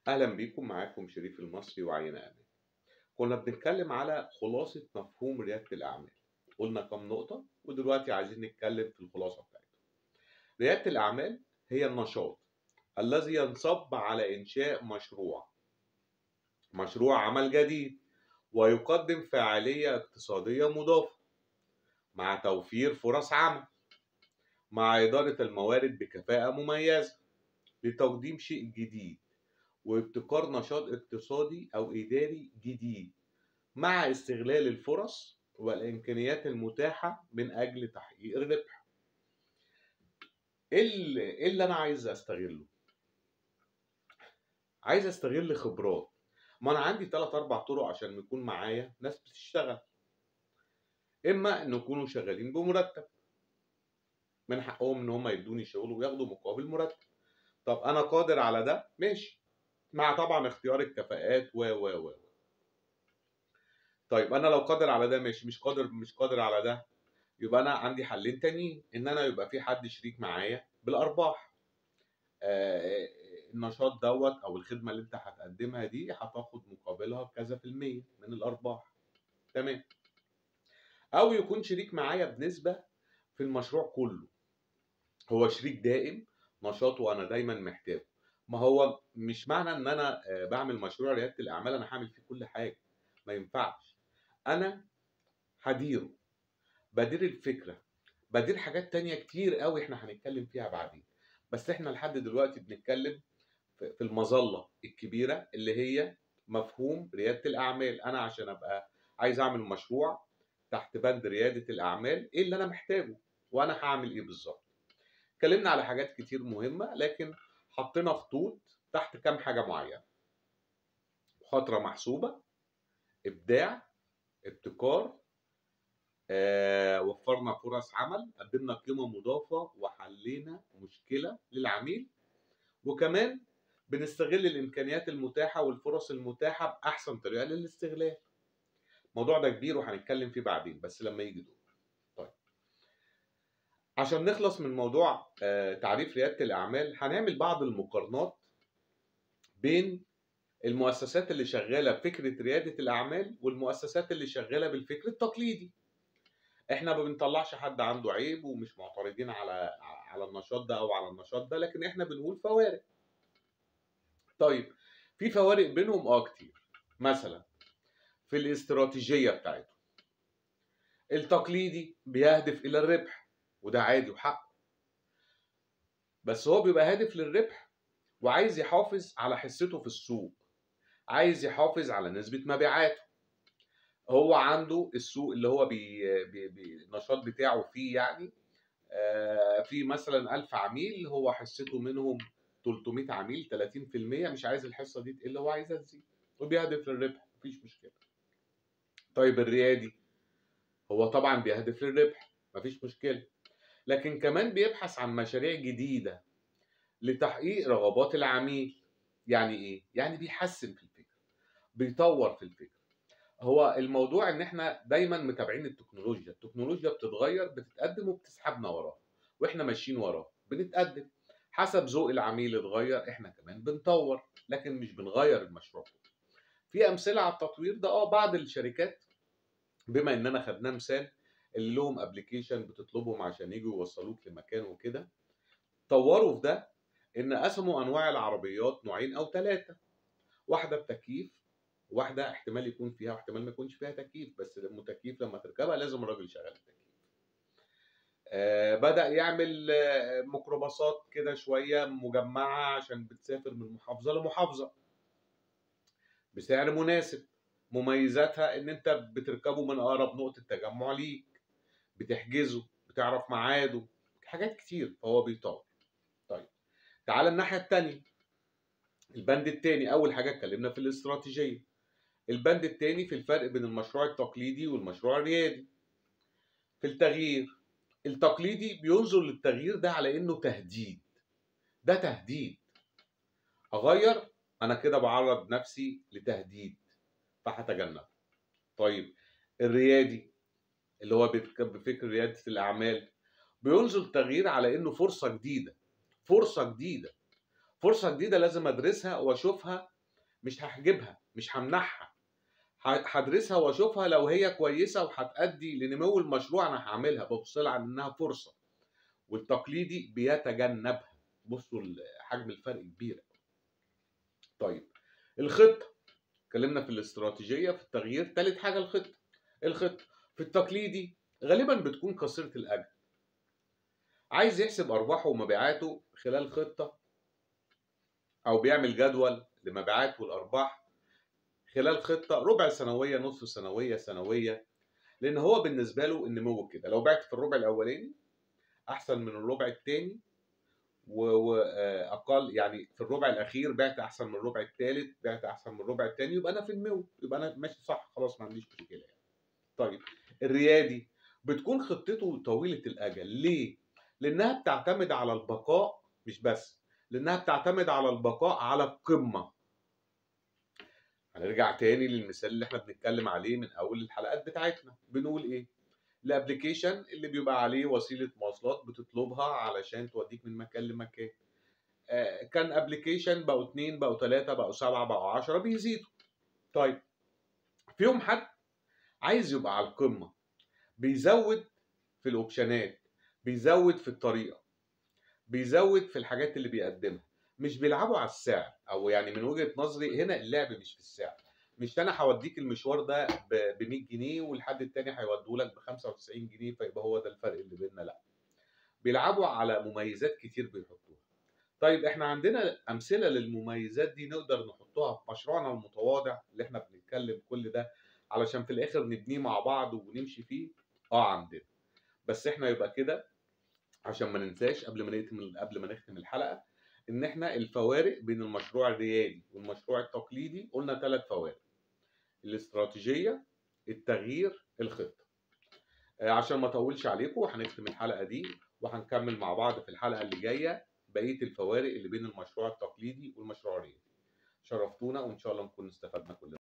أهلا بيكم. معاكم شريف المصري وعينا أمان. كنا بنتكلم على خلاصة مفهوم ريادة الأعمال. قلنا كم نقطة ودلوقتي عايزين نتكلم في الخلاصة بتاعتها. ريادة الأعمال هي النشاط الذي ينصب على إنشاء مشروع عمل جديد ويقدم فاعلية اقتصادية مضافة مع توفير فرص عمل، مع إدارة الموارد بكفاءة مميزة لتقديم شيء جديد وابتكار نشاط اقتصادي أو إداري جديد، مع استغلال الفرص والإمكانيات المتاحة من أجل تحقيق الربح. إيه اللي أنا عايز أستغله؟ عايز أستغل خبرات. ما أنا عندي 3-4 طرق عشان يكون معايا ناس بتشتغل. إما إن يكونوا شغالين بمرتب، من حقهم إن هم يدوني شغل وياخدوا مقابل مرتب. طب أنا قادر على ده؟ ماشي، مع طبعا اختيار الكفاءات و طيب أنا لو قادر على ده ماشي، مش قادر على ده، يبقى انا عندي حلين تانيين. ان انا يبقى في حد شريك معايا بالارباح. النشاط دوت او الخدمه اللي انت هتقدمها دي هتاخد مقابلها كذا في المية من الارباح. تمام. او يكون شريك معايا بنسبه في المشروع كله، هو شريك دائم نشاطه وانا دايما محتاجه. ما هو مش معنى ان انا بعمل مشروع رياده الاعمال انا هعمل فيه كل حاجه، ما ينفعش. انا هديره، بدير الفكره، بدير حاجات تانية كتير قوي احنا هنتكلم فيها بعدين. بس احنا لحد دلوقتي بنتكلم في المظلة الكبيرة اللي هي مفهوم ريادة الأعمال. أنا عشان أبقى عايز أعمل مشروع تحت بند ريادة الأعمال، إيه اللي أنا محتاجه وأنا هعمل إيه بالظبط. اتكلمنا على حاجات كتير مهمة، لكن حطينا خطوط تحت كام حاجة معينة: مخاطرة محسوبة، إبداع، ابتكار، وفرنا فرص عمل، قدمنا قيمة مضافة وحلينا مشكلة للعميل، وكمان بنستغل الإمكانيات المتاحة والفرص المتاحة بأحسن طريقة للاستغلال. الموضوع ده كبير وهنتكلم فيه بعدين بس لما يجي دور. طيب، عشان نخلص من موضوع تعريف ريادة الأعمال هنعمل بعض المقارنات بين المؤسسات اللي شغالة بفكرة ريادة الأعمال والمؤسسات اللي شغالة بالفكر التقليدي. احنا ما بنطلعش حد عنده عيب ومش معترضين على النشاط ده او على النشاط ده، لكن احنا بنقول فوارق. طيب، في فوارق بينهم كتير. مثلا في الاستراتيجيه بتاعته، التقليدي بيهدف الى الربح وده عادي وحقه، بس هو بيبقى هادف للربح وعايز يحافظ على حصته في السوق، عايز يحافظ على نسبه مبيعاته. هو عنده السوق اللي هو النشاط بتاعه فيه، يعني في مثلا 1000 عميل، هو حصته منهم 300 عميل، 30%، مش عايز الحصه دي تقل، هو عايزها تزيد وبيهدف للربح، مفيش مشكله. طيب الريادي هو طبعا بيهدف للربح، مفيش مشكله، لكن كمان بيبحث عن مشاريع جديده لتحقيق رغبات العميل. يعني ايه؟ يعني بيحسن في الفكره، بيطور في الفكره. هو الموضوع ان احنا دايما متابعين التكنولوجيا بتتغير، بتتقدم وبتسحبنا وراها، واحنا ماشيين وراها بنتقدم. حسب ذوق العميل اتغير، احنا كمان بنطور، لكن مش بنغير المشروع. في امثله على التطوير ده. بعض الشركات، بما اننا خدناه مثال، اللي لهم ابلكيشن بتطلبهم عشان يجوا يوصلوك لمكان وكده، طوروا في ده ان قسموا انواع العربيات نوعين او 3: واحده بتكييف، واحده احتمال يكون فيها واحتمال ما يكونش فيها تكييف، بس التكييف لما تركبها لازم الراجل يشغل التكييف. بدأ يعمل ميكروباصات كده شويه مجمعه عشان بتسافر من محافظه لمحافظه بسعر مناسب. مميزاتها ان انت بتركبه من اقرب نقطه تجمع ليك، بتحجزه، بتعرف ميعاده، حاجات كتير، فهو بيطور. طيب، تعال الناحيه الثانيه، البند الثاني. اول حاجه اتكلمنا في الاستراتيجيه. البند الثاني في الفرق بين المشروع التقليدي والمشروع الريادي. في التغيير، التقليدي بينظر للتغيير ده على انه تهديد. ده تهديد، اغير انا كده بعرض نفسي لتهديد فهتجنبه. طيب الريادي اللي هو بفكر ريادة الاعمال، بينظر التغيير على انه فرصة جديدة. فرصة جديدة لازم ادرسها واشوفها مش هحجبها، مش همنعها، هدرسها واشوفها لو هي كويسه وهتأدي لنمو المشروع انا هعملها، ببص لها على انها فرصه. والتقليدي بيتجنبها. بصوا حجم الفرق كبير. طيب الخطه، اتكلمنا في الاستراتيجيه في التغيير. ثالث حاجه الخطه في التقليدي غالبا بتكون قصيره الاجل. عايز يحسب ارباحه ومبيعاته خلال خطه، او بيعمل جدول لمبيعات والارباح خلال خطه ربع سنويه، نصف سنويه، سنويه. لان هو بالنسبه له النمو كده، لو بعت في الربع الاولاني احسن من الربع الثاني، واقل يعني في الربع الاخير بعت احسن من الربع الثالث، بعت احسن من الربع الثاني، يبقى انا في النمو، يبقى انا ماشي صح، خلاص ما عنديش مشكله يعني. طيب الريادي بتكون خطته طويله الاجل. ليه؟ لانها بتعتمد على البقاء، مش بس لانها بتعتمد على البقاء على القمه. هنرجع تاني للمثال اللي احنا بنتكلم عليه من اول الحلقات بتاعتنا. بنقول ايه؟ الابلكيشن اللي بيبقى عليه وسيله مواصلات بتطلبها علشان توديك من مكان لمكان. كان ابلكيشن بقوا 2، بقوا 3، بقوا 7، بقوا 10، بيزيدوا. طيب في يوم حد عايز يبقى على القمه، بيزود في الاوبشنات، بيزود في الطريقه، بيزود في الحاجات اللي بيقدمها. مش بيلعبوا على السعر، او يعني من وجهه نظري هنا اللعب مش في السعر. مش انا هوديك المشوار ده ب 100 جنيه والحد التاني هيوديه لك ب 95 جنيه فيبقى هو ده الفرق اللي بيننا، لا. بيلعبوا على مميزات كتير بيحطوها. طيب احنا عندنا امثله للمميزات دي نقدر نحطها في مشروعنا المتواضع اللي احنا بنتكلم كل ده علشان في الاخر نبنيه مع بعض ونمشي فيه. عندنا، بس احنا يبقى كده عشان ما ننساش قبل ما نختم الحلقه، ان احنا الفوارق بين المشروع الريادي والمشروع التقليدي قلنا 3 فوارق: الاستراتيجيه، التغيير، الخطه. عشان ما اطولش عليكم هنختم الحلقه دي وهنكمل مع بعض في الحلقه اللي جايه بقيه الفوارق اللي بين المشروع التقليدي والمشروع الريادي. شرفتونا وان شاء الله نكون استفدنا كلنا.